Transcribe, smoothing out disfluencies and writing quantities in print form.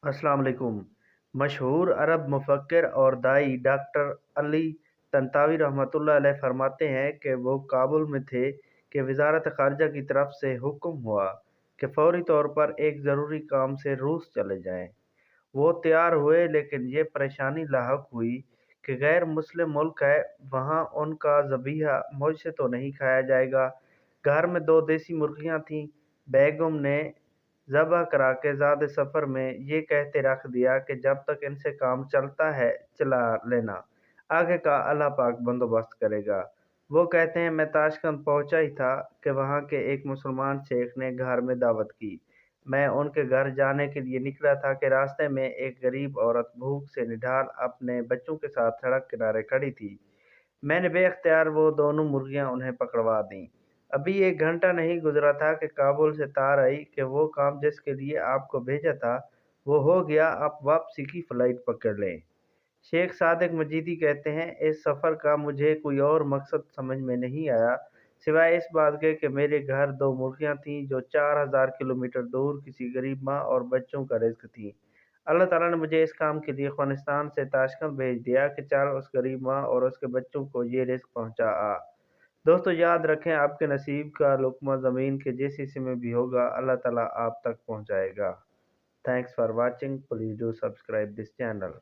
अस्सलाम वालेकुम। मशहूर अरब मुफक्किर और दाई डॉक्टर अली तंतावी रहमतुल्लाह अलैह फरमाते हैं कि वो काबुल में थे कि वज़ारत ख़ारिजा की तरफ से हुक्म हुआ कि फ़ौरी तौर पर एक ज़रूरी काम से रूस चले जाएं। वो तैयार हुए लेकिन ये परेशानी लाहक हुई कि गैर मुस्लिम मुल्क है, वहाँ उनका ज़बीहा मुझसे तो नहीं खाया जाएगा। घर में 2 देसी मुर्गियाँ थीं। बेगम ने ज़बह करा के ज़ाद सफ़र में ये कहते रख दिया कि जब तक इनसे काम चलता है चला लेना, आगे का अल्लाह पाक बंदोबस्त करेगा। वो कहते हैं मैं ताशकंद पहुँचा ही था कि वहाँ के एक मुसलमान शेख ने घर में दावत की। मैं उनके घर जाने के लिए निकला था कि रास्ते में एक गरीब औरत भूख से निढाल अपने बच्चों के साथ सड़क किनारे खड़ी थी। मैंने बेख्तियार वो दोनों मुर्गियाँ उन्हें पकड़वा दीं। अभी 1 घंटा नहीं गुज़रा था कि काबुल से तार आई कि वो काम जिसके लिए आपको भेजा था, वो हो गया, आप वापसी की फ़्लाइट पकड़ लें। शेख सादिक मजीदी कहते हैं, इस सफ़र का मुझे कोई और मकसद समझ में नहीं आया, सिवाय इस बात के कि मेरे घर 2 मुर्गियाँ थीं जो 4000 किलोमीटर दूर किसी गरीब माँ और बच्चों का रिज़्क थीं। अल्लाह ताला ने मुझे इस काम के लिए अफ़गानिस्तान से ताशकंद भेज दिया कि चल उस गरीब माँ और उसके बच्चों को ये रिज़्क पहुँचा आ। दोस्तों याद रखें, आपके नसीब का लुक़मा ज़मीन के जिस हिस्से में भी होगा, अल्लाह ताला आप तक पहुँचाएगा। Thanks for watching. Please do subscribe this channel.